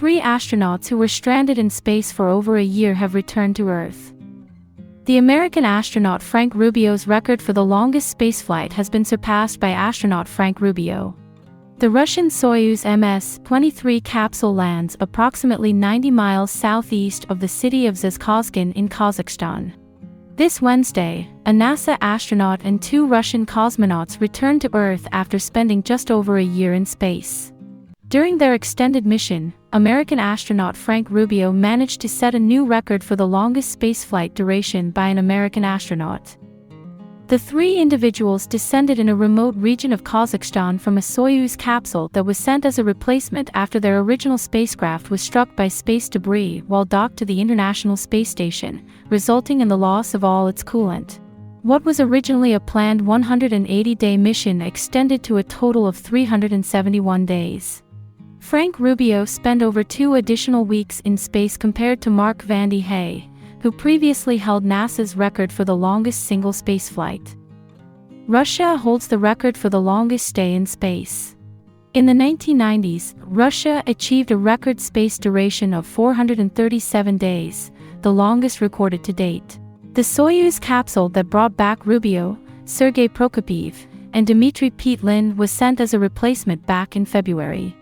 three astronauts who were stranded in space for over a year have returned to Earth. The American astronaut Frank Rubio's record for the longest spaceflight has been surpassed by astronaut Frank Rubio. The Russian Soyuz MS-23 capsule lands approximately 90 miles southeast of the city of Zhezkazgan in Kazakhstan. This Wednesday, a NASA astronaut and two Russian cosmonauts returned to Earth after spending just over a year in space. During their extended mission, American astronaut Frank Rubio managed to set a new record for the longest spaceflight duration by an American astronaut. The three individuals descended in a remote region of Kazakhstan from a Soyuz capsule that was sent as a replacement after their original spacecraft was struck by space debris while docked to the International Space Station, resulting in the loss of all its coolant. What was originally a planned 180-day mission extended to a total of 371 days. Frank Rubio spent over 2 additional weeks in space compared to Mark Vande Hey, who previously held NASA's record for the longest single spaceflight. Russia holds the record for the longest stay in space. In the 1990s, Russia achieved a record space duration of 437 days, the longest recorded to date. The Soyuz capsule that brought back Rubio, Sergei Prokopyev, and Dmitry Petlin was sent as a replacement back in February.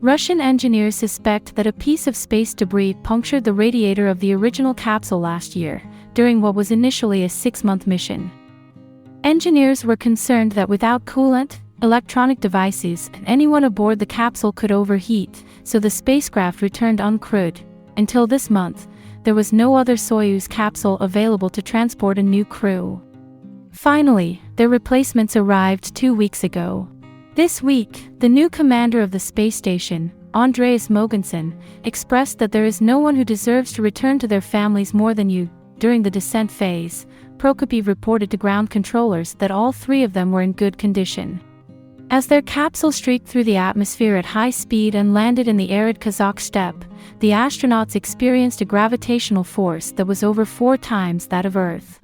Russian engineers suspect that a piece of space debris punctured the radiator of the original capsule last year, during what was initially a 6-month mission. Engineers were concerned that without coolant, electronic devices, and anyone aboard the capsule could overheat, so the spacecraft returned uncrewed. Until this month, there was no other Soyuz capsule available to transport a new crew. Finally, their replacements arrived 2 weeks ago. This week, the new commander of the space station, Andreas Mogensen, expressed that there is no one who deserves to return to their families more than you. During the descent phase, Prokopyev reported to ground controllers that all 3 of them were in good condition. As their capsule streaked through the atmosphere at high speed and landed in the arid Kazakh steppe, the astronauts experienced a gravitational force that was over 4 times that of Earth.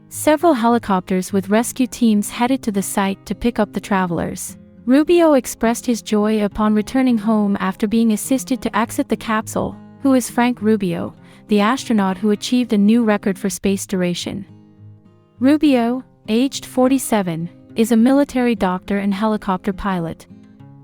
Several helicopters with rescue teams headed to the site to pick up the travelers. Rubio expressed his joy upon returning home after being assisted to exit the capsule. Who is Frank Rubio, the astronaut who achieved a new record for space duration? Rubio, aged 47, is a military doctor and helicopter pilot.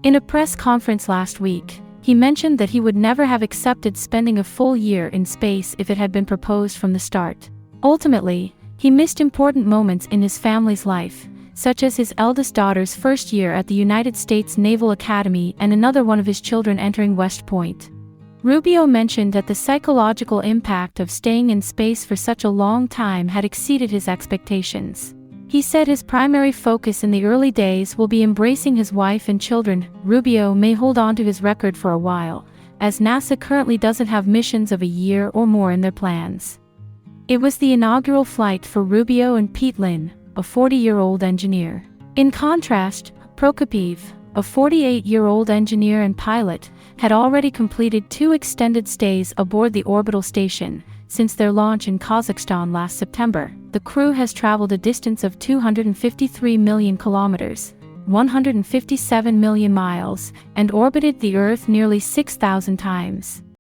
In a press conference last week, he mentioned that he would never have accepted spending a full year in space if it had been proposed from the start. Ultimately, he missed important moments in his family's life, such as his eldest daughter's first year at the United States Naval Academy and another one of his children entering West Point. Rubio mentioned that the psychological impact of staying in space for such a long time had exceeded his expectations. He said his primary focus in the early days will be embracing his wife and children. Rubio may hold on to his record for a while, as NASA currently doesn't have missions of a year or more in their plans. It was the inaugural flight for Rubio and Petlin, a 40-year-old engineer. In contrast, Prokopyev, a 48-year-old engineer and pilot, had already completed 2 extended stays aboard the orbital station. Since their launch in Kazakhstan last September, the crew has traveled a distance of 253 million kilometers, 157 million miles, and orbited the Earth nearly 6,000 times.